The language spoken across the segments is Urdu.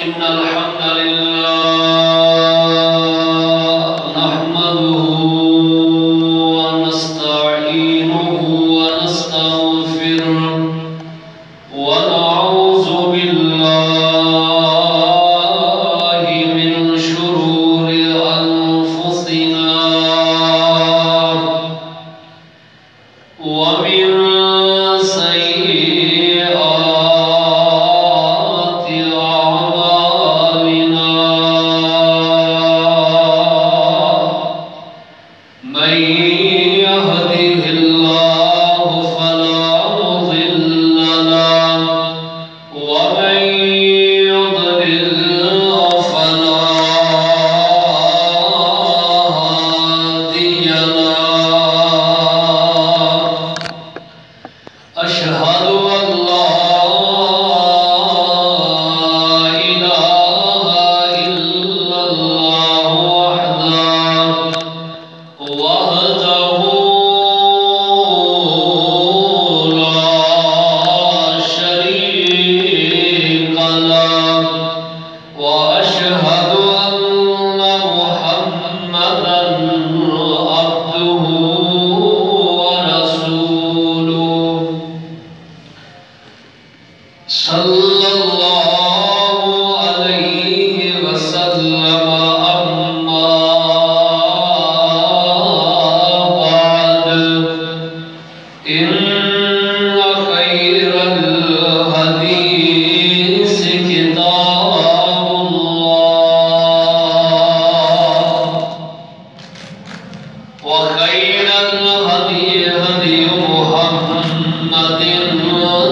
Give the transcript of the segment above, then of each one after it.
إن الحمد لله نحمده ونستعينه ونستغفره ونعوذ بالله من شرور أنفسنا ومن سيئات أعمالنا من يهده الله فلا مضل له ومن يضلل فلا هادي له أشهد أن لا إله إلا الله وحده لا شريك له وأشهد أن محمدًا عبده ورسوله صلى الله عليه وسلم أما بعد إن خير الحديث كتاب الله وخير الهدي هدي محمد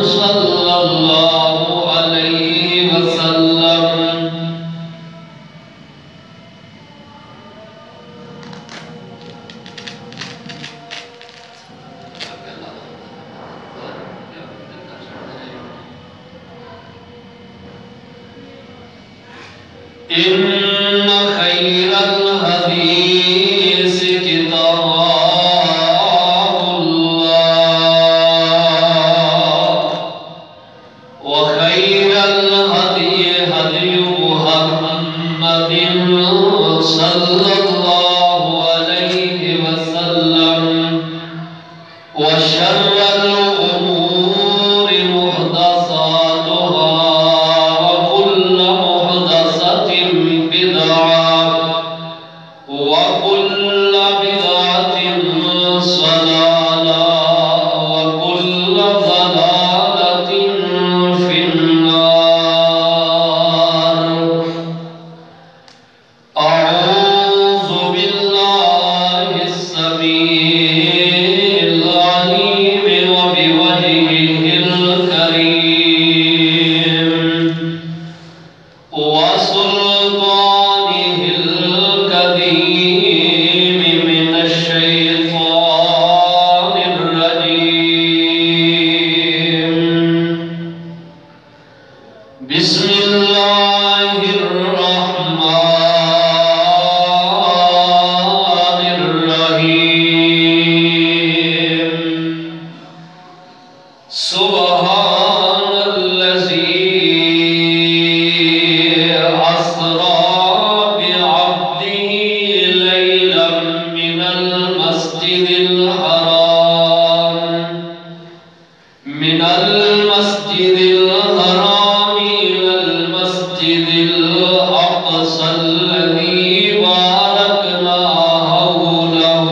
صلى الله عليه وسلم إن خير الحديث كتاب الله وخير الهدي هدي محمد صلى الله عليه وسلم وشر الأمور محدثاتها وكل محدثة بدعة وكل بدعة ضلالة وكل ضلالة في النار أعوذ بالله السميع العليم وبوجهه الكريم وسلطانه القديم من الشيطان الرجيم بسم الله الرحمن الرحيم سبحان الذي أسرى بعبده ليلا من المسجد الحرام إلى المسجد الأقصى الذي باركنا حوله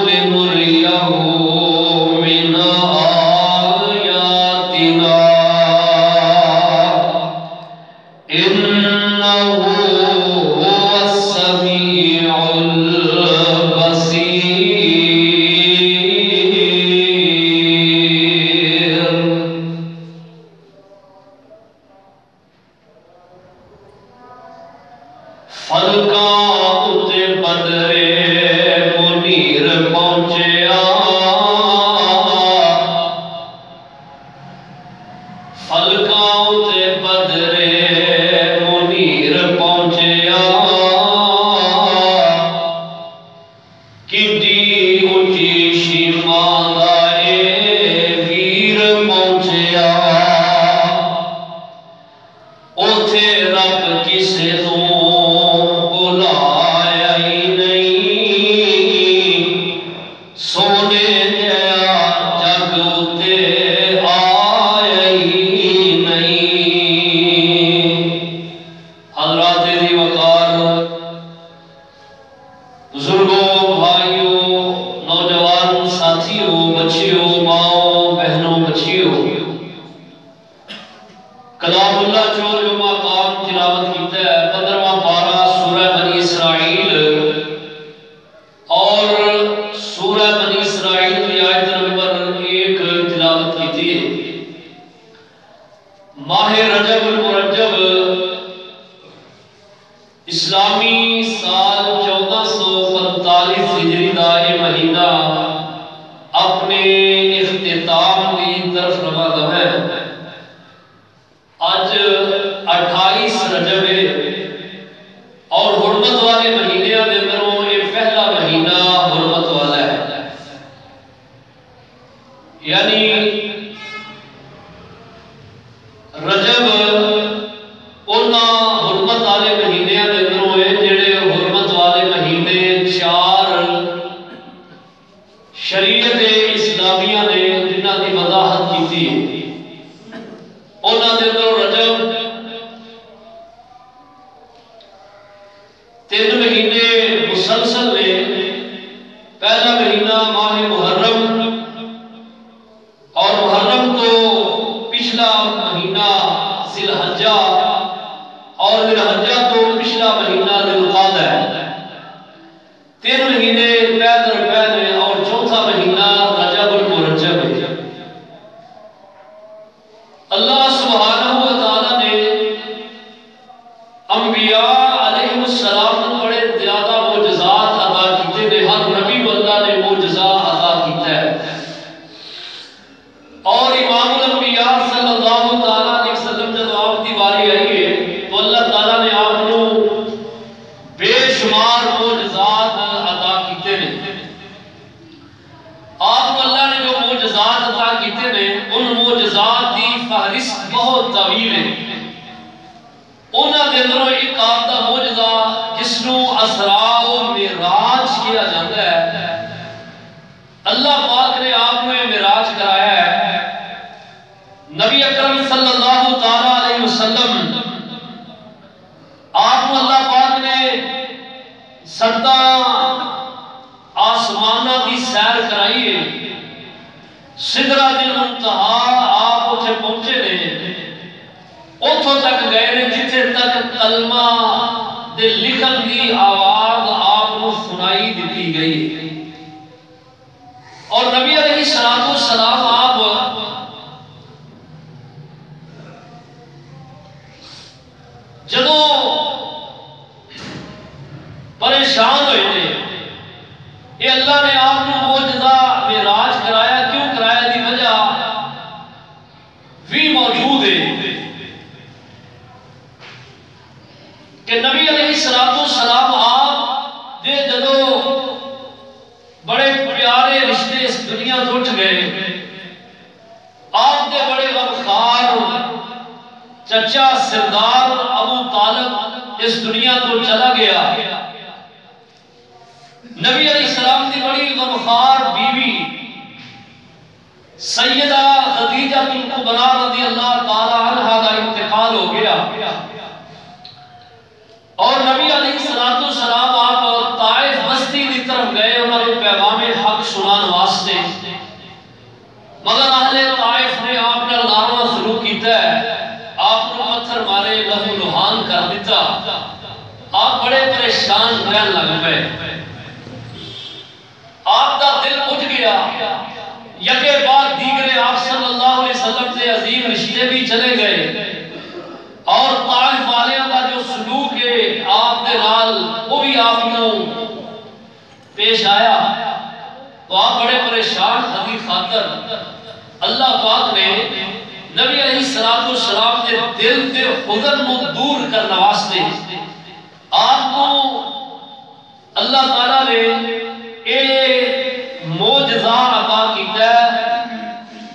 لنريه من آياتنا إنه هو السميع البصير اور سورہ بنی اسرائیل کی آیت نمبر 1 تلاوت کی تھی۔ ماہ رجب المرجب اسلامی سال 1445 ہجری دا یہ مہینہ اپنے اختتام کی طرف روانہ ہے۔ آج 28 رجب ہے اور حرمت والے مہینے کے اندروں یہ پہلا مہینہ حرمت والا ہے، یعنی رجب انہاں حرمت والے مہینے کے اندروں ہے جڑے حرمت والے مہینے 4 شریعت اسلامیہ نے جنہاں کی وضاحت کی تھی، انہاں دے اندروں رجب 3 مہینے مسلسل نے۔ پہلا مہینہ ماہ محرم، اور محرم تو پچھلا مہینہ ذی الحجہ، اور ذی الحجہ تو پچھلا مہینہ ذی القعدہ ہے۔ 3 مہینے پیدر پہلے اور چوتھا مہینہ رجب المرجب ہے۔ اللہ سبحانہ و تعالی نے انبیاء علیہ السلام کو بڑے زیادہ معجزات عطا کیتے ہیں، ہر نبی کو اللہ نے معجزہ عطا کیتا ہے، اور امام الانبیاء صلی اللہ علیہ وسلم جب آپ کی باری آئی ہے تو اللہ تعالیٰ نے آپ کو بے شمار معجزات عطا کیتے ہیں۔ آپ کو اللہ نے جو معجزات عطا کیتے ہیں ان معجزات کی فہرست بہت طویل ہے۔ انہاں دے اندروں ایک آپ دا معجزہ جس نو اسراء و معراج کیا جاتا ہے، اللہ پاک نے آپ کو یہ معراج کرایا ہے۔ نبی اکرم صلی اللہ علیہ وسلم آپ کو اللہ پاک نے 7 آسمانہ کی سیر کرائی ہے۔ سدرۃ المنتہا آپ اتھے پہنچے نے، اتھوں تک گئے نے جتھے تک کلمہ دے لکھن کی آواز آپ کو سنائی دیتی گئی، اور نبی علیہ السلام آپ جدوں پریشان ہوئے تھے، یہ اللہ نے آپ کو معجزہ معراج کرایا، کیوں کرایا دی وجہ بھی موجود ہے کہ نبی علیہ السلام آپ دے جدوں بڑے پیارے رشتے اس دنیا تو اٹھ گئے، آپ دے بڑے وفادار چچا سردار ابو طالب اس دنیا تو چلا گیا۔ نبی علیہ السلام دی بڑی وفادار بیوی سیدہ خدیجہ الکبریٰ رضی اللہ تعالی عنہا کا انتقال ہو گیا، اور نبی علیہ السلام آپ طائف بستی کی طرف گئے انہوں نے پیغام حق سنان واسطے، مگر اہل طائف نے آپ نے لڑنا شروع کیتا ہے، آپ کو پتھر مارے لہو لہان کر دیتا، آپ بڑے پریشان رہن لگ گئے، آپ کا دل اٹھ گیا۔ یکے بعد دیگرے آپ صلی اللہ علیہ وسلم سے عظیم رشتے بھی چلے گئے، اور طائف والیاں کا جو سلوک ہے آپ دے نال وہ بھی آپ کو پیش آیا، تو آپ بڑے پریشان حدی خاطر اللہ پاک نے نبی علیہ السلام کے دل دے حزن کو دور کرنے واسطے آپ کو اللہ تعالیٰ نے معجزہ عطا کیتا ہے۔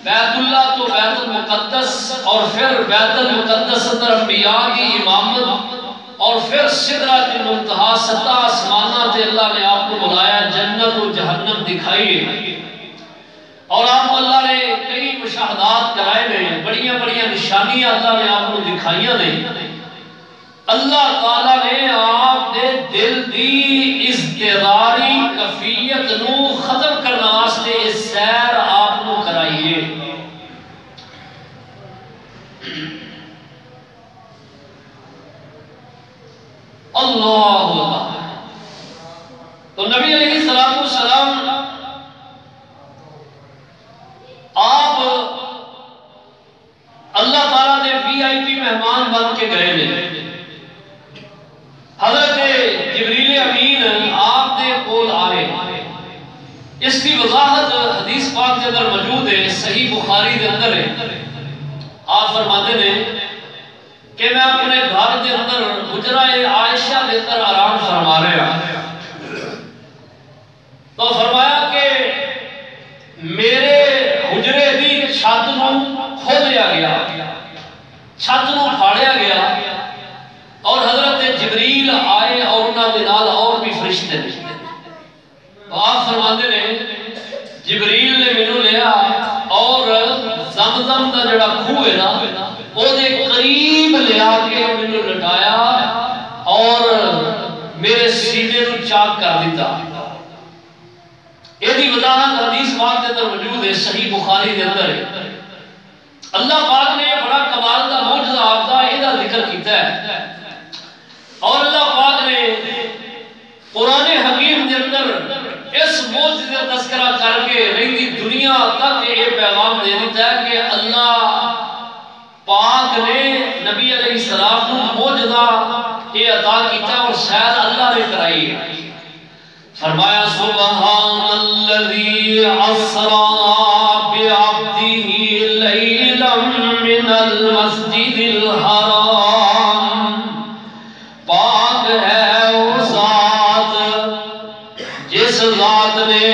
بیت اللہ تو بیت المقدس، اور پھر بیت المقدس اندر انبیاء کی امامت، اور پھر سدرۃ المنتہا 7 آسمانہ تے اللہ نے آپ کو بلایا، جنت و جہنم دکھائیے، اور آپ کو اللہ نے کئی مشاہدات کرائے ہیں، بڑیاں بڑیاں نشانیاں اللہ نے آپ کو دکھائیاں نہیں۔ اللہ تعالیٰ نے آپ دے دل دی ازدراری کفیت نو ختم کرنا واسطے اس سیر آپ کو کرائیے۔ اللہ تو نبی علیہ السلام والسلام آپ اللہ تعالیٰ نے وی آئی پی مہمان بن کے گئے نے. حضرت جبریل امین آپ نے کول آئے. اس کی وضاحت حدیث پاک کے اندر موجود ہے, صحیح بخاری کے اندر ہے. آپ فرماتے ہیں کہ میں اپنے گھر کے اندر حجرہ عائشہ کے اندر آرام فرما رہا, تو فرمایا کہ میرے حجرے دی چھت نو کھولیا گیا, چھت نو پھاڑیا گیا, اور حضرت جبریل آئے اور انہاں دے نال اور بھی فرشتے نے. تو آپ فرماتے ہیں جبریل نے مینوں لیا اور زمزم دا جڑا کھوہ ہے نا او دے قریب لیا کے مینوں لٹایا اور میرے سینے نو چاک کر دیتا. یہ وضاحت حدیث پاک کے اندر موجود ہے, صحیح بخاری کے اندر ہے. اللہ پاک نے بڑا کمال دا معجزہ آپ دا یہ ذکر کیتا ہے, اور اللہ پاک نے قرآن حکیم کے اندر اس معجزے کا تذکرہ کر کے رہی دنیا تک یہ پیغام دے دیتا ہے کہ اللہ پاک نے نبی علیہ السلام کو معجزہ یہ عطا کیتا اور شاید اللہ نے کرائی ہے. فرمایا سبحان الذی اسرا بعبدہ لیلا من المسجد الحرام, پاک ہے وہ ذات جس ذات نے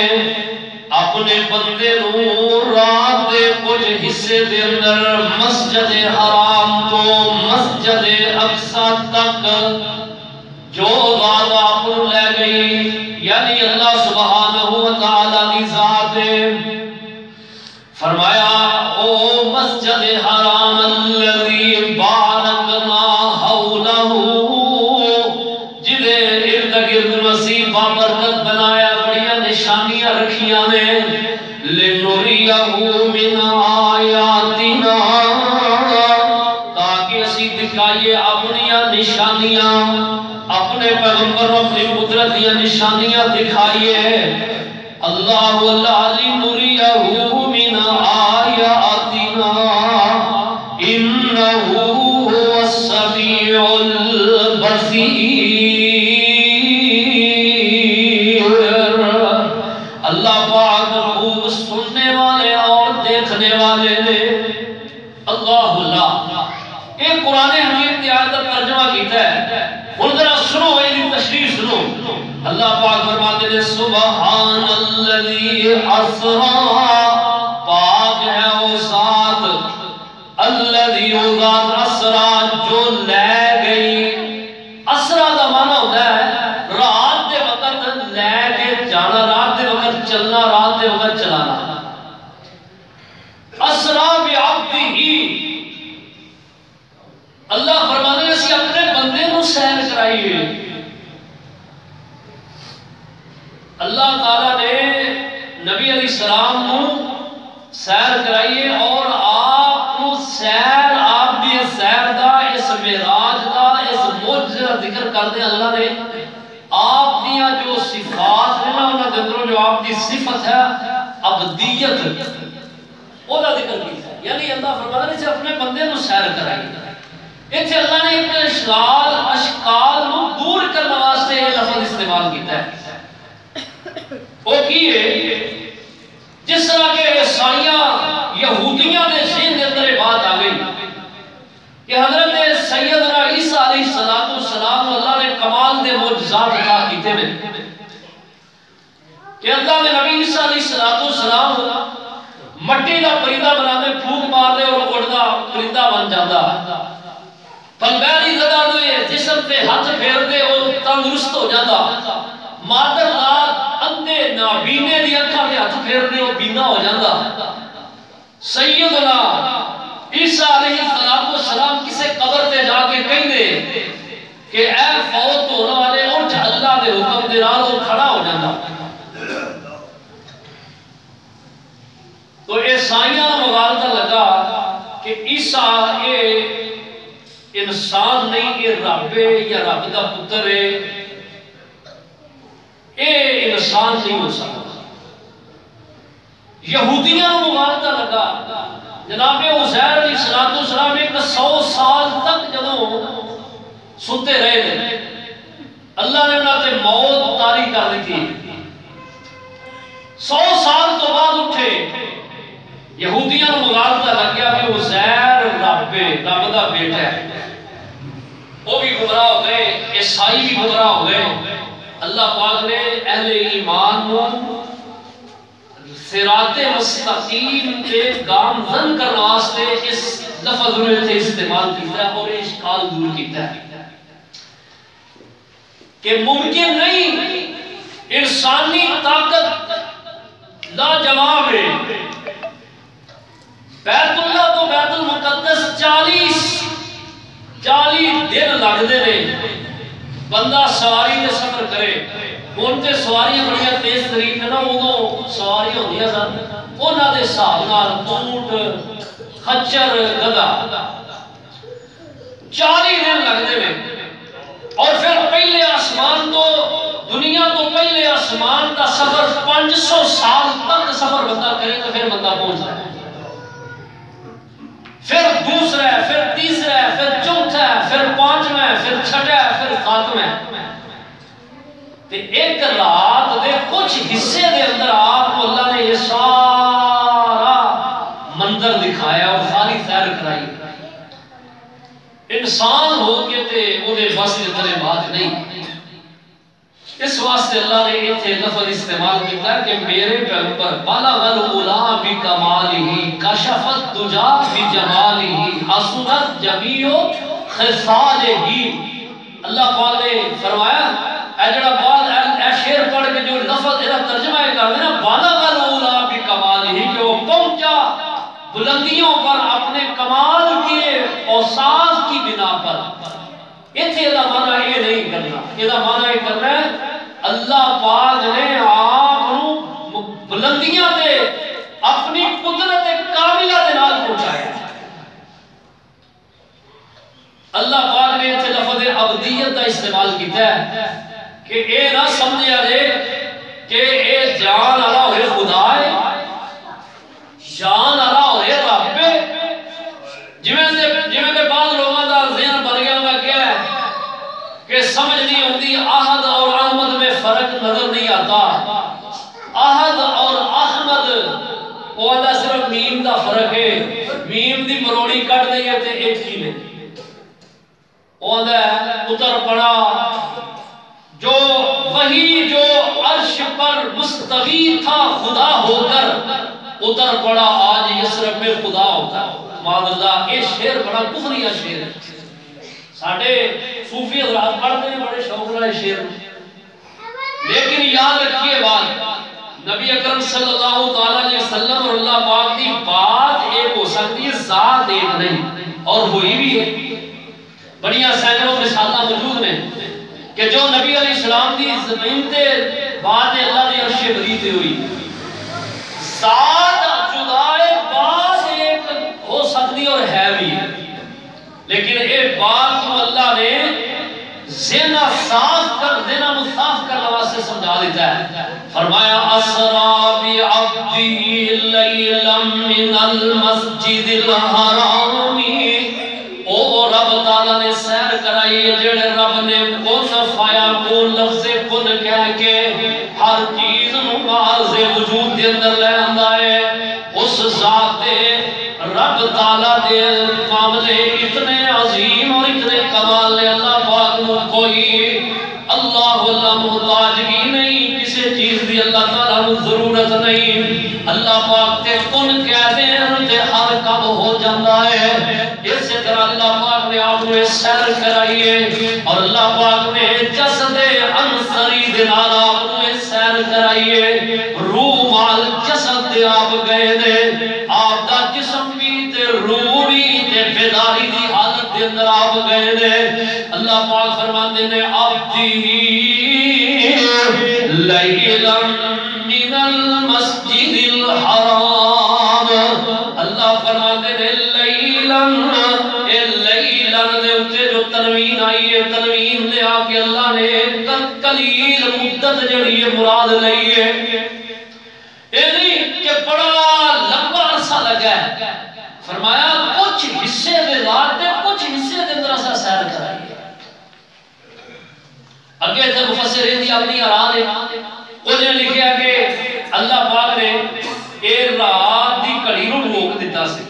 اپنے بندے نو رات دے کچھ حصے دے اندر مسجد حرام تو مسجد اقصی تک جو ذات آپ کو لے گئی, یعنی اللہ سبحانہ وتعالی کی ذات ہے. فرمایا او مسجد حرام الذی بارکنا حولہ, جدے ارد گرد وسیع بابرکت بنایا, بڑیاں نشانیاں رکھیاں نے, لنریہ من آیاتنا, تاکہ اسی دکھائیے اپنیاں نشانیاں, اپنے پیغمبر اپنی قدرت یا نشانیاں دکھائیے. اللہ لنریہ من آیاتنا انہ هو السمیع البصیر. اللہ پاک خوب سننے والے اور دیکھنے والے نے. اللہ یہ قرآن حکیم کی آیت کا ترجمہ کیتا ہے. اور ذرا سنو, یہ تشریح سنو. اللہ پاک فرماتے ہیں سبحان الذی اسرا, پاک ہے وہ ذات, الذی وہ ذات اسرا جو لے گئی. اسرا دا معنی ہوتا ہے رات دے وقت لے کے جانا, رات دے وقت چلنا, رات دے وقت چلانا. اسرا بعبدہ, اللہ فرماتے ہیں اسی اپنے بندے نو سیر کرائیے. اللہ تعالیٰ نے نبی علیہ السلام کو سیر کرائیے, اور آپ کو سیر, آپ دی سیر دا, اس معراج دا, اس معجزے دا ذکر کر دیں. اللہ نے آپ دیا جو صفات ہیں نا, انہاں دے اندروں جو آپ دی صفت ہے عبدیت, وہ دا ذکر کیا ہے. یعنی اللہ فرماتا ہے اسے اپنے بندے نو سیر کرائیے. اتنے اللہ نے ایک اشکال کو دور کرنے واسطے یہ لفظ استعمال کیتا ہے. وہ کیے جس طرح کے عیسائیاں یہودیاں نے ذہن کے اندر بات آ گئی کہ حضرت سیدنا عیسیٰ علیہ السلام اللہ نے کمال دے معجزات عطا کیتے ہیں, کہ اللہ نے نبی عیسیٰ علیہ السلام مٹی کا پرندہ بناتے, پھونک مار دے اور اڑدا پرندہ بن جاتا. پنگیری زدہ دے جسم پہ ہاتھ پھیر دے وہ تندرست ہو جاتا. مادر رات اندھے نابینے دی اکھاں پہ ہاتھ پھیر دے وہ بینا ہو جاتا. سیدنا عیسیٰ علیہ السلام کسے قبر پہ جا کے کہیں دے کہ اے فوت ہونے والے اٹھ, اللہ دے حکم دے نال وہ کھڑا ہو جاتا. تو عیسائیاں مغالطہ لگا کہ عیسیٰ یہ انسان نہیں, یہ رب ہے یا رب کا پتر ہے. یہ انسان نہیں ہو سکتا۔ یہودیاں مغالطہ لگا، جناب عزیر علیہ السلام 100 سال تک جدوں ستے رہے، اللہ نے انہاں تے موت طاری کر دی۔ 100 سال تو بعد اٹھے، یہودیاں مغالطہ لگ گیا کہ عزیر رب دا بیٹا ہے، وہ بھی گمراہ ہو گئے، عیسائی بھی گمراہ ہو گئے۔ اللہ پاک نے اہل ایمان کو صراط مستقیم کے گامزن کرنے واسطے اس لفظ میں سے استعمال کیتا ہے اور اشکال دور کیتا ہے کہ ممکن نہیں انسانی طاقت لاجواب ہے۔ بیت اللہ تو بیت المقدس 40 دن لگتے رہے، بندہ سواری میں سفر کرے۔ ہوں تو سواریاں بڑی تیز ترین ہے نا، ادو سواری ہوتی سن انہوں کے حساب نال اونٹ خچر گدھا 40 دن لگتے ہیں۔ اور پھر پہلے آسمان تو دنیا تو پہلے آسمان کا سفر 500 سال تک سفر بندہ کرے تو پھر بندہ پہنچتا ہے، پھر دوسرا ہے، پھر تیسرا ہے، پھر چوتھا ہے، پھر پانچواں ہے، پھر چھٹا ہے، پھر ساتواں ہے۔ ایک رات دے کچھ حصے دے اندر آپ کو اللہ نے یہ سارا منظر دکھایا اور ساری سیر کرائی۔ انسان ہو کے تے وہ دے بس اتنے بات نہیں۔ اس واسطے اللہ نے ایتھے لفظ استعمال کیتا کہ میرے پیغمبر بلغ العلا بکمالہ کشفت دجا بجمالہ حسنت جمیع خصالہ۔ اللہ پاک نے فرمایا اے جڑا بعد اے شعر پڑھ کے جو لفظ ادا ترجمہ کر دینا بلغ العلا بکمالہ کہ وہ پہنچا بلندیوں پر اپنے کمال کے اوصاف کی بنا پر۔ اتنے دا معنی یہ نہیں کرنا، یہ دا معنی یہ کرنا ہے اللہ پاک نے آپ بلندیاں دے اپنی قدرت کاملہ دے نال پہنچایا۔ اللہ پاک نے اتنے لفظ عبدیت کا استعمال کیتا ہے کہ اے نہ سمجھا جائے کہ اے جان والا ہوئے خدا ہے، جان والا ہوئے رب ہے۔ جویں کہ بعض لوگوں کا ذہن بن گیا ہوگا کیا ہے کہ سمجھ نہیں ہوتی، احد اور احمد میں فرق نظر نہیں آتا۔ احد اور احمد وہ صرف میم دا فرق ہے، میم دی مروڑی کٹ دیں گے تے ایک ہی لے۔ وہ اتر پڑا جو وہی جو عرش پر مستوی تھا خدا ہو کر اتر پڑا آج یسرب میں خدا ہوتا ہے۔ معاذ اللہ، یہ شعر بڑا کفریہ شعر ہے۔ ساڑھے صوفی حضرات پڑھتے ہیں بڑے شوق والے شعر، لیکن یاد رکھیے بات، نبی اکرم صلی اللہ علیہ وسلم اور اللہ پاک کی بات ایک ہو سکتی ہے، ذات ایک نہیں، اور ہوئی بھی ہے۔ بڑیاں سینکڑوں مثالہ موجود ہیں کہ جو نبی علیہ السلام دی زمین تے بات اللہ دی عرش مجید ہوئی، ذات جدائے بات ایک ہو سکتی اور ہے بھی، لیکن ایک بات کو اللہ نے ذہن صاف کر دینا مصاف کرنے واسطے سمجھا دیتا ہے۔ فرمایا اسرا بعبدہ لیلا من المسجد الحرام، او رب تعالیٰ نے سیر کرائی جڑے رب نے کن فایا کن لفظ کن کہہ کے ہر چیز نماز وجود کے اندر لے آندہ ہے۔ اس ذات رب تعالیٰ دے معاملے اتنے عظیم اور اتنے کمال لے، اللہ پاک نو کوئی اللہ محتاجگی نہیں، کسی چیز دی اللہ تعالیٰ نو ضرورت نہیں۔ اللہ پاک تے کن کہہ دیں تے ہر کم ہو جاندہ ہے۔ اسی طرح اللہ پاک نے آپ نے سیر کرائیے اور اللہ پاک نے جسد انصری دنال آپ نے سیر کرائیے، روح مال جسد دے آپ گئے دے، آپ دا جسم بھی تے روح بھی تے بیداری دی حالت دے اندر آپ گئے دے۔ اللہ پاک فرماتے نے عبدی لیلا من المسجد الحرام، اللہ فرماتے نے لیلن، اے لیلن دے اتے جو تنوین آئی ہے، تنوین لے آکے اللہ نے قلیل مدت جڑی ہے مراد لئی ہے یہ نہیں کہ بڑا لمبا عرصہ لگا ہے فرمایا کچھ حصے دے رات دے کچھ حصے دے اندر اسا سیر کرائیے اگے تے مفسرین دی اپنی آراء ہے انہیں لکھیا کہ اللہ پاک نے اے رات دی گھڑی نوں روک دیتا سی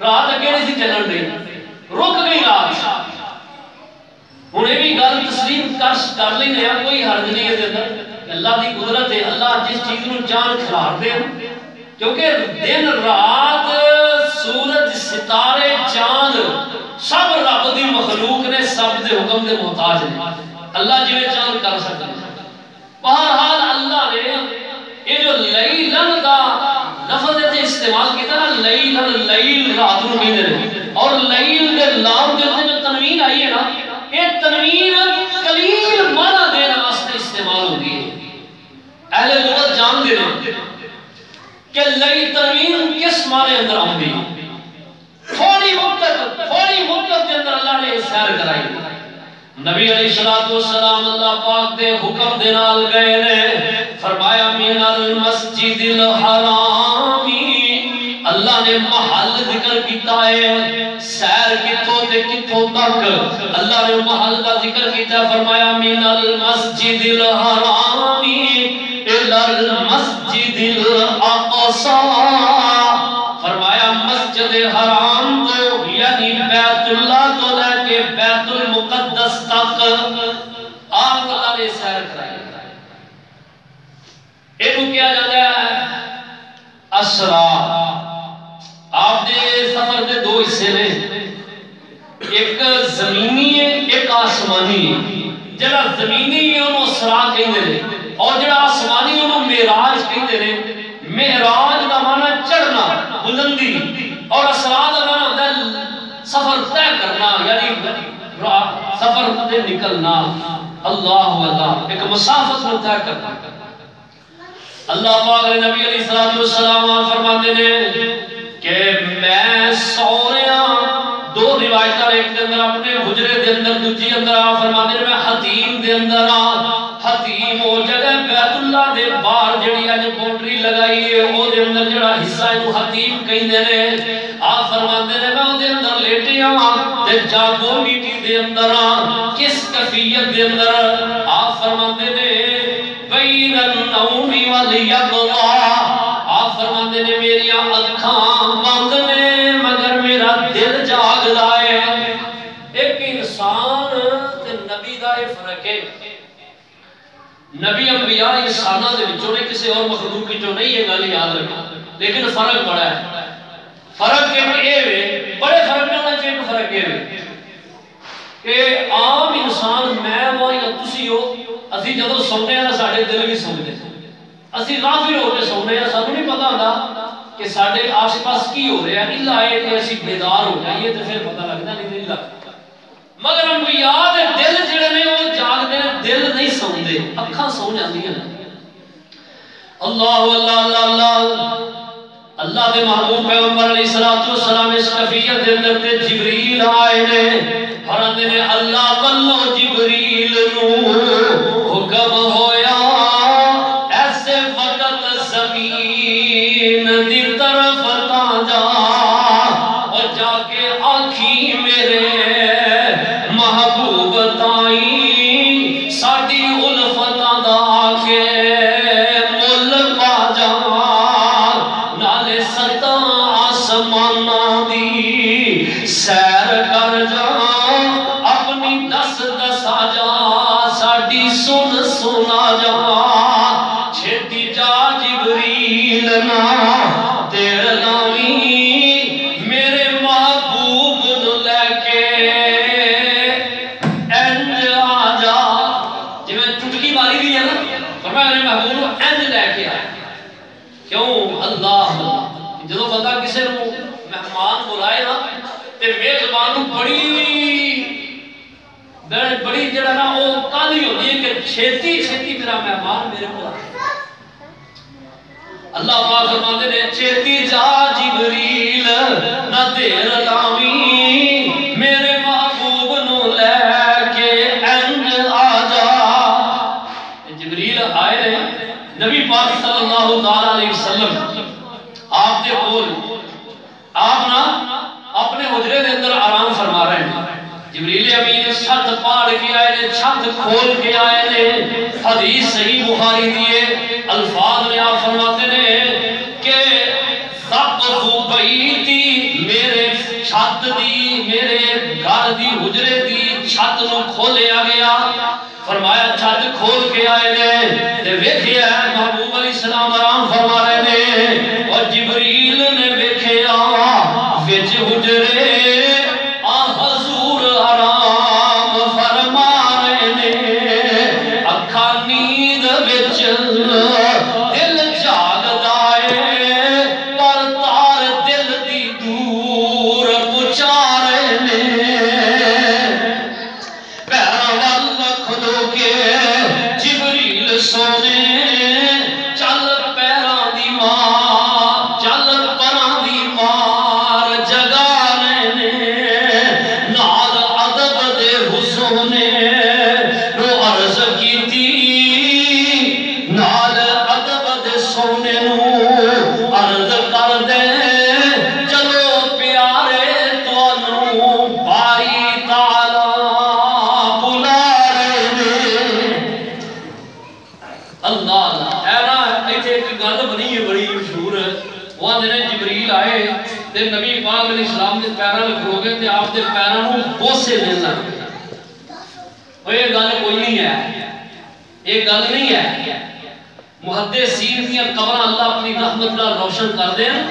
رات اگے نہیں سی چلن دے رک گئی رات ہن یہ بھی گل تسلیم کر لینے ہیں کوئی حرج نہیں ہے اندر اللہ دی قدرت ہے اللہ جس چیز نوں جان کھلار دے کیونکہ دن رات سورج ستارے چاند سب رب دی مخلوق نے سب دے حکم دے محتاج نے اللہ جویں چاند کر سکتا ہے بہرحال اللہ نے یہ جو لیلن دا لفظ تے استعمال کیتا نا لیلن لیل رات نوں کہندے نے اور لیل دے لام دے تے جو تنوین آئی ہے نا یہ تنوین قلیل معنی دینے واسطے استعمال ہوتی ہے اہل لغت جان دے رہے کہ لئی تنوین کس معنی اندر آمدی تھوڑی مدت کے اندر اللہ نے سیر کرائی نبی علیہ السلام اللہ پاک دے حکم دے نال گئے نے فرمایا من المسجد الحرامی اللہ نے محل ذکر کیتا ہے سیر کتوں تے کتوں تک اللہ نے محل کا ذکر کیتا ہے فرمایا من المسجد الحرامی الى المسجد الاقصى فرمایا مسجد حرام تو یعنی بیت اللہ تو لے کے بیت المقدس تک آپ اللہ نے سیر کرائی ایک کیا جاتا ہے اسرا آپ دے سفر دے دو حصے نے ایک زمینی ہے ایک آسمانی ہے جڑا زمینی ہے انہوں اسرا کہندے نے اور جڑا آسمانی انہوں معراج کہندے نے معراج دا معنی چڑھنا بلندی اور اسرا دا معنی ہوتا ہے سفر طے کرنا یعنی سفر دے نکلنا اللہ اللہ ایک مسافت میں طے کرنا اللہ پاک نے نبی علیہ السلام فرماتے ہیں کہ میں سو رہا دو روایتاں ایک دے اندر اپنے حجرے دے اندر دوجی اندر فرماتے ہیں میں حتیم دے اندر حتیم وہ جگہ بیت اللہ دے باہر جڑی اج باؤنڈری لگائی ہے او دے اندر جڑا حصہ ہے وہ حتیم کہندے نے آپ فرماتے ہیں میں او دے اندر لیٹے ہاں تے جاگو میٹی دے اندر کس کیفیت دے اندر آپ فرماتے ہیں بین النوم والیقظہ آپ فرماتے ہیں میری آنکھاں بند نے مگر میرا دل جاگدا ہے ایک انسان تے نبی دا یہ فرق ہے نبی انبیاء انساناں دے وچوں نے کسی اور مخلوق وچوں نہیں یہ گل یاد رکھنا لیکن فرق بڑا ہے فرق یہ ہے بڑے فرق ہونا چاہیے ایک فرق یہ ہے کہ عام انسان میں وہ یا تسی ہو اسی جدوں سونے ہیں نا ساڈے دل بھی سوندے اسی غافل ہو کے سونے ہیں سانوں نہیں پتہ ہوندا کہ ساڈے آس پاس کی ہو رہا ہے الا ہے کہ اسی بیدار ہو جائیے تے پھر پتہ لگدا نہیں لگدا مگر انبیاء دے دل جڑے نے وہ جاگدے نے دل نہیں سوندے اکھاں سو جاندیاں اللہ اللہ اللہ اللہ اللہ دے محبوب پیغمبر علیہ السلام اس کیفیت دے اندر تے جبریل آئے نے فرماتے نے اللہ والو جبریل نو حکم ہویا ایسے وقت زمین دی طرف تا جا اور جا کے آنکھی میرے محبوب تائی ساڈی الفتاں دا آکے مل پا جا نالے ستاں آسماناں دی سیر کر جا اپنی دس دسا جا ساڈی سن سنا جا چھتی جا جبریل نا دیر لاویں میرے محبوب نو لے کے انج آ جا جی میں چٹکی ماری دی ہے نا فرمایا میرے محبوب نو انج لے کے آیا کیوں اللہ جدو بندہ کسی نو مہمان بلائے نا تے میزبان نو بڑی جڑا نا وہ کالی ہوتی ہے کہ چھیتی چھیتی میرا مہمان میرے کو اللہ پاک فرماتے نے چھیتی جا جبریل نہ دیر لاویں میرے محبوب نو لے کے انج آ جا جبریل نبی پاک صلی اللہ تعالیٰ علیہ وسلم آپ دے بول آپ نا اپنے حجرے دے اندر آرام فرما رہے ہیں. جبریل امین چھت پاڑ کے آئے نے, چھت کھول کے آئے نے. حدیث صحیح بخاری دیے الفاظ میں آپ فرماتے نے کہ سقف بیتی, میرے چھت دی, میرے گھر دی, حجرے دی چھت نو کھولیا گیا. فرمایا چھت کھول کے آئے نے تے ویکھیا محبوب علیہ السلام آرام فرما رہے نے, اور جبریل نے ویکھیا وچ حجرے حضور آرام فرما رہے نے. اکھا نیند وچ دل جاگدا ہے, پر تار دل دی دور پہنچا رہے نے. پیراں ول کھلو کے جبریل سونے, چل پیراں دی ماں, چل پراں دی مار جگا رہے نے. نال ادب دے حسن نو عرض کیتی, نال ادب دے سونے نو عرض کر دے, چلو پیارے تانوں باری تعالی بلا رہے نے. اللہ اللہ اے نا ایتھے ایک گل بنی ہے بڑی مشہور. وہ آندے نے جبریل آئے تے نبی پاک علیہ السلام دے پیراں وچ کھلو گئے تے آپ دے پیراں نوں بوسے دین لگ پئے. او یہ گل کوئی نہیں ہے, یہ گل نہیں ہے. محدثین دیاں قبراں اللہ اپنی رحمت نال روشن کر دین.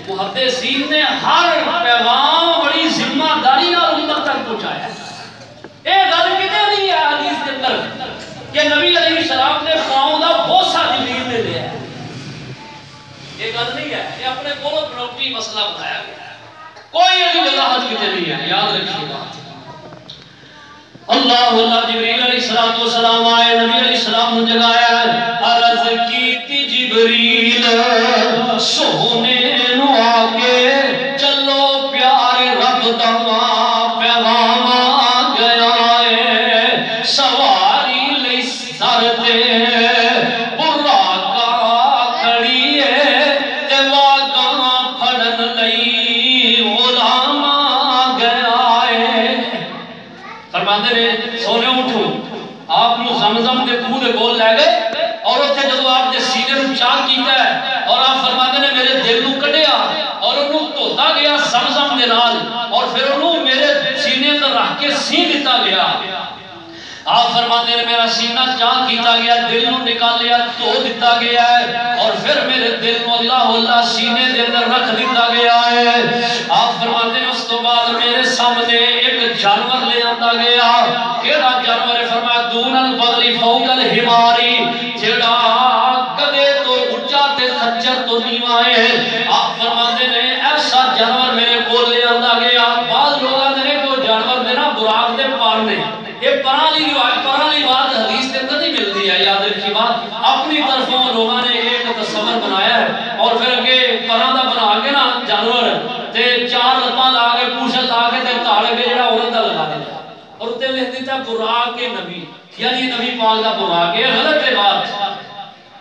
محدثین نے ہر پیغام بڑی ذمہ داری نال امت تک پہنچایا. یہ گل کتے نہیں ہے حدیث کے اندر کہ نبی علیہ السلام نے پاؤں دا بوسا جبریل نے لیا. یہ گل نہیں ہے, یہ اپنے کولوں بنوٹی مسئلہ بتایا گیا ہے. کوئی ایسی وضاحت کتے نہیں ہے, یاد رکھیے گا. اللہ اللہ جبریل علیہ السلام آئے, نبی علیہ السلام نے جگایا. عرض کیتی جبریل سونے نو آگے, چلو پیارے رب دا پیغام آ گیا ہے. سواری لئی سر تے براقا کھڑی ہے, تے واگاں پھڑن لئی غلام آ گیا ہے. فرماتے نے سونے اٹھو, آپ نو زمزم دے کوہ دے کول لے گئے, اور اتنے جدو آپ دے سینے نو چاک کیتا ہے, اور آپ فرماتے نے میرے دل نو کڈیا اور انہوں دھوتا گیا زمزم دے نال, اور پھر انہوں میرے سینے تے رکھ کے سی دتا گیا. آپ فرماتے ہیں میرا سینہ چاک کیتا گیا, دل نو نکال لیا, دھو دتا گیا ہے, اور پھر میرے دل نو اللہ اللہ سینے دے اندر رکھ دتا گیا ہے. آپ فرماتے ہیں اس تو بعد میرے سامنے ایک جانور لے آتا گیا. کیڑا جانور ہے؟ فرمایا دون البغل فوق الحماری, جیڑا گدے تو اونچا تے خچر تو نیواں ہے. آپ فرماتے ہیں ایسا جانور میرے کول لے آتا گیا. بعض لوگ آتے ہیں کہ وہ جانور دے نا براق دے پالنے, یہ پرالی بات حدیث کے اندر نہیں ملتی ہے. یاد رکھی بات, اپنی طرفوں لوگوں نے ایک تصور بنایا ہے, اور پھر اگے پراں دا بنا کے نا جانور تے چار لتاں لا کے پوچھ لا کے تے تاڑ کے جڑا عورت دا لگا دیا, اور تے لکھ دیتا براق نبی, یعنی نبی پاک دا براق. یہ غلط ہے بات,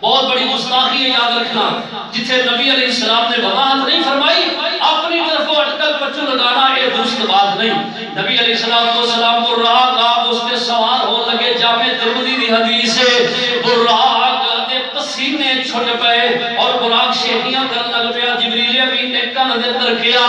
بہت بڑی گستاخی ہے. یاد رکھنا, جتھے نبی علیہ السلام نے وضاحت نہیں فرمائی, اپنی طرفوں اٹکل پچو لگانا یہ درست بات نہیں. نبی علیہ السلام براق آپ اس پہ سوار ہو لگے. جامع ترمذی دی حدیث ہے, براق دے پسینے چھٹ پئے اور براق شیخیاں کرن لگ پیا. جبریل امین نے کن دے اندر کیا,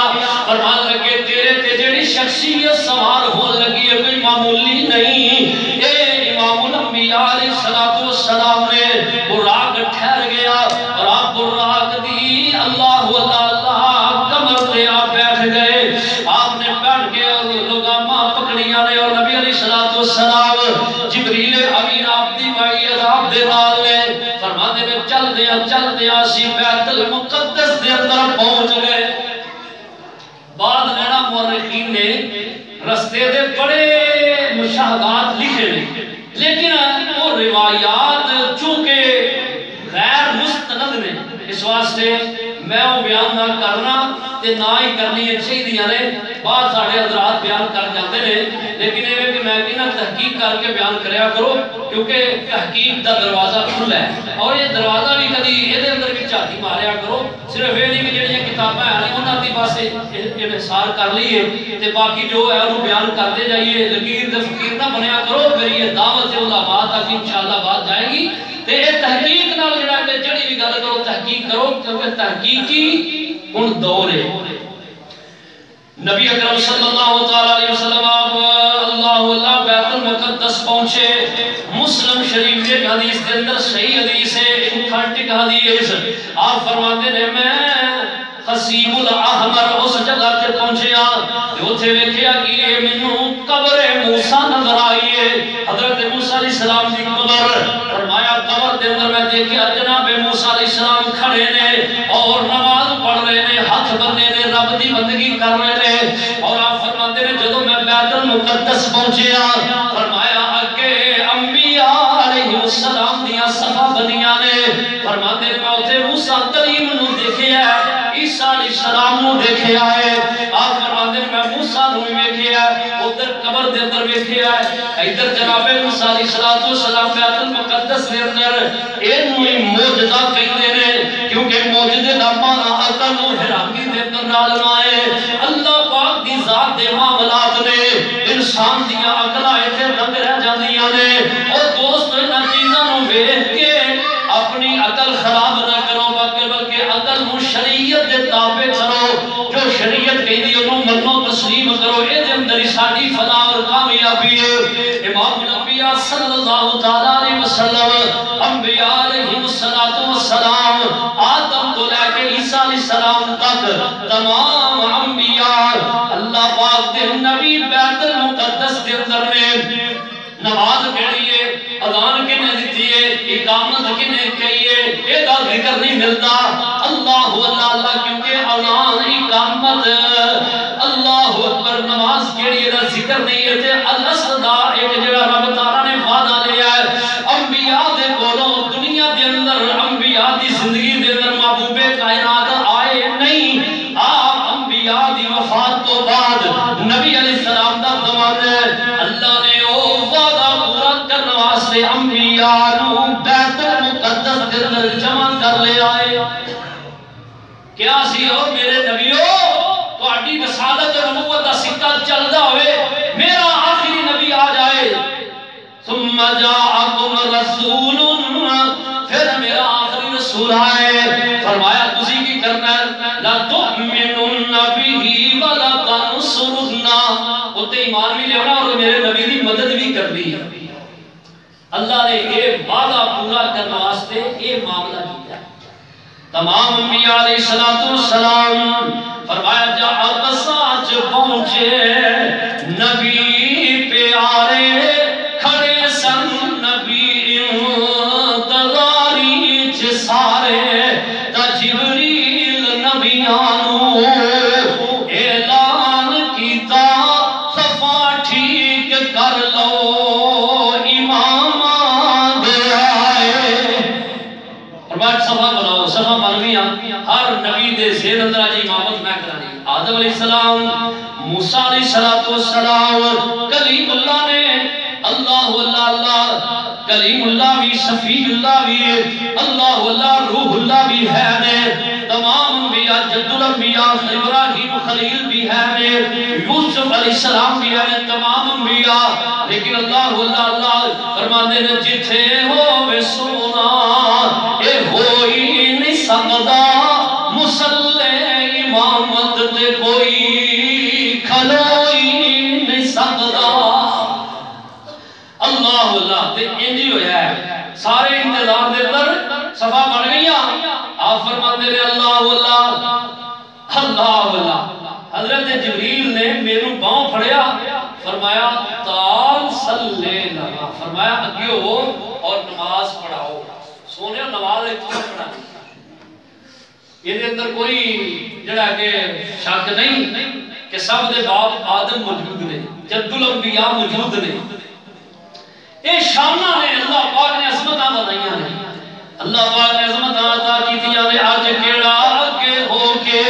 فرمان لگے تیرے تے جڑی شخصیت سوار ہو لگی ہے کوئی معمولی نہیں. اے امام الانبیاء علیہ السلام نے براق ٹھہر گیا, اور آپ براق دی اللہ اللہ کمر پہ آپ بیٹھ گئے. آپ نے بیٹھ کے اور لوگاں ماں پکڑیاں نے, اور نبی علیہ السلام جبریل امین آپ دی معیت آپ دے نال نے. فرماتے نے چل دیا سی بیت المقدس دے اندر پہنچ گئے. بعد میں نا مورخین نے رستے دے بڑے مشاہدات لکھے نے, لیکن وہ روایات چونکہ غیر مستند نے, اس واسطے میں وہ بیان نہ کرنا تے نہ ہی کرنی چاہیے نے بعد ساڑھے حضرات بیان کر جاتے ہیں لیکن یہ کہ میں کہنا تحقیق کر کے بیان کریا کرو کیونکہ تحقیق دا دروازہ کھلا ہے اور یہ دروازہ بھی کدی یہ اندر بھی چاہتی ماریا کرو صرف یہ نہیں کہ جڑیاں کتابیں ہیں انہاں دی بس انحصار کر لیے تے باقی جو ہے وہ بیان کرتے جائیے لکیر تے فقیر نہ بنیا کرو میری یہ دعوت علماء تک انشاءاللہ بات جائے گی تے یہ تحقیق نال جڑا کہ جڑی بھی گل کرو تحقیق کرو کیونکہ تحقیقی ان دور ہے نبی اکرم صلی اللہ علیہ وسلم آپ اللہ بیت المقدس پہنچے مسلم شریف ایک حدیث کے اندر صحیح حدیث ہے انتھنٹک حدیث آپ فرماتے ہیں میں خصیب الاحمر اس جگہ تے پہنچیا جو تھے ویکھیا کہ یہ مینوں قبر موسیٰ نظر آئی ہے حضرت موسیٰ علیہ السلام دی قبر فرمایا قبر دے اندر میں دیکھیا جناب موسیٰ علیہ السلام کھڑے نے اور نماز پڑھ رہے نے ہاتھ بندے نے رب دی بندگی کر رہے نے اور آپ فرماتے ہیں جدوں میں بیت المقدس پہنچیا فرمایا اگے انبیاء علیہ السلام دیاں صفا بنیاں نے فرماتے ہیں میں اوتھے موسیٰ کلیم نوں دیکھیا عیسیٰ علیہ السلام نوں دیکھیا ہے آپ فرماتے ہیں میں موسیٰ نوں دیکھیا ادھر قبر دے اندر دیکھیا ادھر جناب موسیٰ علیہ السلام بیت المقدس دے اندر اینوں ہی معجزہ کہندے نے کیونکہ معجزے دا معنی عقل نوں حیرانی دے اندر نال آئے اللہ پاک دی ذات دے معاملات نے انسان دیاں عقلاں ایتھے رنگ رہ جاندیاں نے اور دوست انہاں چیزاں نوں ویکھ کے اپنی عقل خراب نہ کرو بلکہ عقل نوں شریعت دے تابع کرو جو شریعت کہندی انہوں منو تسلیم کرو اے دے اندر ساڈی فلاح اور کامیابی ہے امام الانبیاء صلی اللہ تعالی علیہ وسلم انبیاء علیہ السلام آدم تو لے کے عیسیٰ علیہ السلام تک تمام انبیاء اللہ پاک دے نبی بیت المقدس کے اندر نے نماز پڑھی ہے اذان کنے دیتی ہے اقامت کنے کہی ہے یہ دا ذکر نہیں ملتا اللہ اللہ کیونکہ اذان اقامت اللہ اکبر نماز کیڑی ہے دا ذکر نہیں ہے تے الاصل دا ایک جڑا رب تعالی نے وعدہ لیا ہے انبیاء دے کولوں دنیا دے اندر انبیاء دی زندگی دے اندر محبوب کائنات آئے نہیں آپ انبیاء دی وفات تو بعد نبی علیہ السلام دا زمانہ اللہ نے او وعدہ پورا کرنے واسطے انبیاء نو بیت المقدس کے اندر جمع کر لے آئے کیا سی اور میرے نبیوں تو اڈی رسالت اور نبوت کا سکہ چلدا ہوئے میرا آخری نبی آ جائے ثم جاءکم رسول پھر میرا آخری رسول آئے فرمایا تسی کی کرنا ہے لا تؤمنن به ولا تنصرنا تے ایمان بھی لینا اور میرے نبی دی مدد بھی کرنی ہے اللہ نے یہ وعدہ پورا کرنے واسطے یہ معاملہ کیا تمام انبیاء علیہ السلام فرمایا جا ساتھ پہنچے نبی پیارے کھڑے سن نبی انتظاری چھ سارے تا جبریل نبیانو اعلان کیتا صفا ٹھیک کر لو امام دے آئے فرمایا صفا بناؤ صفا بن گیا ہر نبی دے زیر اندر آج امامت میں کرانی آدم علیہ السلام موسیٰ علیہ السلام کلیم اللہ نے اللہ کلیم اللہ بھی شفیع اللہ بھی اللہ روح اللہ بھی ہے نے تمام انبیاء جد الانبیاء ابراہیم خلیل بھی ہے نے یوسف علیہ السلام بھی ہے نے تمام انبیاء لیکن اللہ فرمانے نے جتھے ہوئے سونا اے ہوئی نہیں سکتا مسلح امامت تے کوئی کھلوئی نہیں سکتا اللہ تے انجی ہویا ہے سارے انتظار دے پر صفحہ بڑھ گئی آپ فرماتے نے اللہ حضرت جبریل نے میرے باؤں پھڑیا فرمایا تال صلی لگا فرمایا اگیو ہو اور نماز پڑھاؤ سونے نماز اتنا پڑھانی یہ اندر کوئی جڑا کہ شک نہیں کہ سب دے باپ آدم موجود نے جد الانبیاء موجود نے یہ شانہ نے اللہ پاک نے عظمتاں بنائیاں نے اللہ پاک نے عظمتاں عطا کی تھی آج کیڑا اگے ہو کے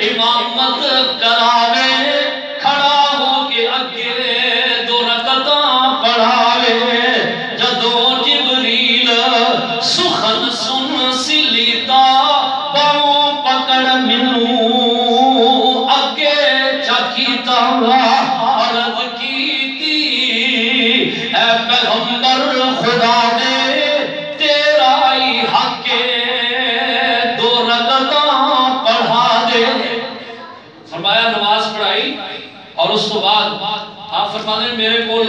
امامت کراوے کھڑا ہو کے اگے دو رکعتاں پڑھاوے جدوں جبریل سخن سن سلیتا باہوں پکڑ مینوں اگے چکیتا عرض کیتی اے پیغمبر خدا دے تیرا ہی حق دو رکعتاں پڑھا دے فرمایا نماز پڑھائی اور اس تو بعد آپ فرماتے ہیں میرے کو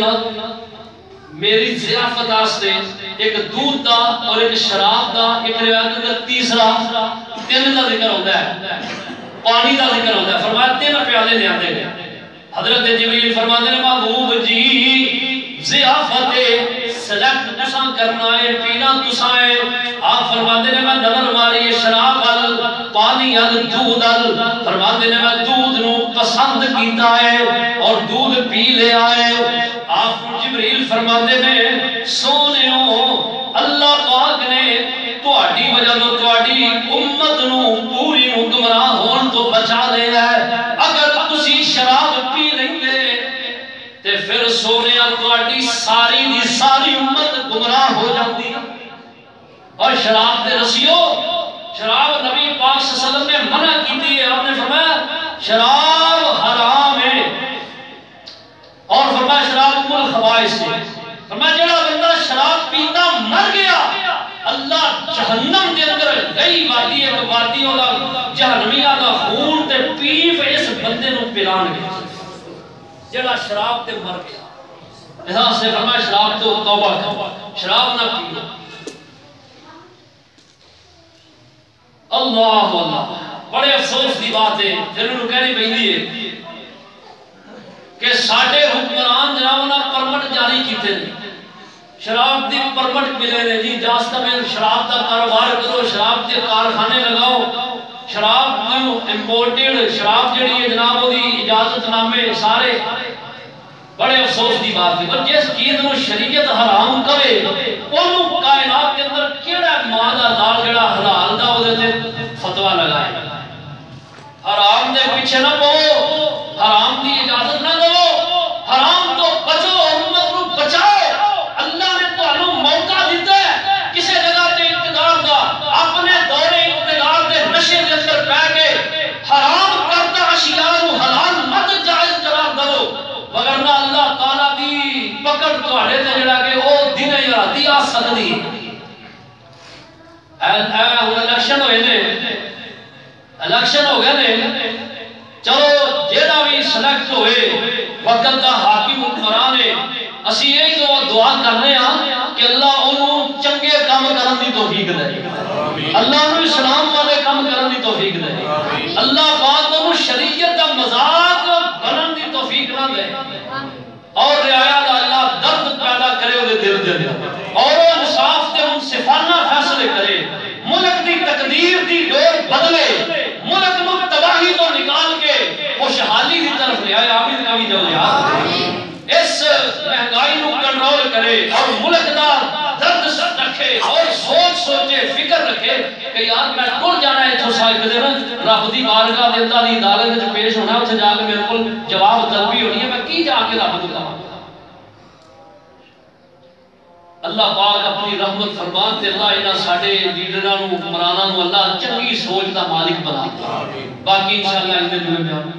میری ضیافت آستے ایک دودھ دا اور ایک شراب دا ایک روایت دا تیسرا تین دا ذکر ہوتا ہے پانی دا ذکر ہوتا ہے فرمایا 3 پیالے لے آتے گئے حضرت جبریل فرماتے ہیں محبوب جی ضیافت سلیکٹ تساں کرنا ہے پینا تساں ہے آپ فرماتے ہیں میں نظر ماری شراب ال پانی ال دودھ ال فرماتے ہیں میں دودھ نو پسند کیتا ہے اور دودھ پی لے آئے آپ جبریل فرماتے ہیں سونےو اللہ پاک نے تہاڈی وجہ تو تہاڈی امت نو پوری نو گمراہ ہون تو بچا لیا ہے اگر تسی شراب پی لیندے تے پھر سونےا تہاڈی ساری دی ساری امت گمراہ ہو جاندی اور شراب دے رسیو شراب نبی پاک صلی اللہ علیہ وسلم نے منع کی ہے آپ نے فرمایا شراب حرام ہے اور فرمایا شراب ام الخبائث ہے فرمایا جڑا بندہ شراب پیتا مر گیا اللہ جہنم دے اندر گئی وادی ایک وادی والا جہنمیہ دا خون تے پیپ اس بندے نو پلان گیا جڑا شراب تے مر گیا ایسا سے فرمایا شراب تو توبہ شراب نہ پینا اللہ اللہ بڑے افسوس دی بات ہے پھر انہوں کہنی پہنی ہے کہ ساڑھے حکمران جناب نے پرمٹ جاری کیتے ہیں شراب دی پرمٹ ملے نے جی جاستہ میں شراب دا کاروبار کرو شراب دے کارخانے لگاؤ شراب دیو امپورٹیڈ شراب جڑی ہے جناب وہ دی اجازت نامے سارے بڑے افسوس دی بات ہے پر جس چیز نو شریعت حرام کرے انہوں کائنات کے اندر کیڑا مادہ دار جڑا حلال دا ہو دیتے فتوہ لگائے حرام دے پیچھے نہ پہو حرام دی اجازت نہ دو حرام تو بچو امت رو بچاؤ اللہ نے تو انہوں موقع دیتا ہے کسے جگہ تے اقتدار دا اپنے دور اقتدار دے نشے دے اندر پہ کے حرام کرتا اشیاء رو حلال مت جائز قرار دو وگرنہ اللہ تعالیٰ دی پکڑ تو آڑے تے جڑا کہ او دن یادی آ سکتی الیکشن ہوئے نے الیکشن ہو گئے نے چلو جیڑا بھی سلیکٹ ہوئے وقت دا حاکم حکمران ہے اسی یہی تو دعا کر رہے ہیں کہ اللہ انہوں چنگے کام کرن دی توفیق دے اللہ انہوں اسلام والے کام کرن دی توفیق دے اللہ پاک انہوں شریعت دا مذاق بنن دی توفیق نہ دے اور رعایا دا اللہ درد پیدا کرے ہوئے دل دے اور انصاف تے منصفانہ فیصلے کرے ملک دی تقدیر دی ڈور بدلے ملک نو تباہی تو نکال کے خوشحالی دی طرف لے آئے آمین کبھی جو لے آئے اس مہنگائی نو کنٹرول کرے اور ملک دا درد سر رکھے اور سوچے فکر رکھے کہ یار میں کل جانا ہے تو سائے کدے رب دی بارگاہ دے اللہ دی عدالت وچ پیش ہونا اتھے جا کے میرے کول جواب طلبی ہونی ہے میں کی جا کے رب کو کہاں اللہ پاک اپنی رحمت فرمان تے اللہ انہاں ساڈے لیڈراں نو حکمراناں نو اللہ چنگی سوچ دا مالک بنا باقی انشاءاللہ اندے جو بیان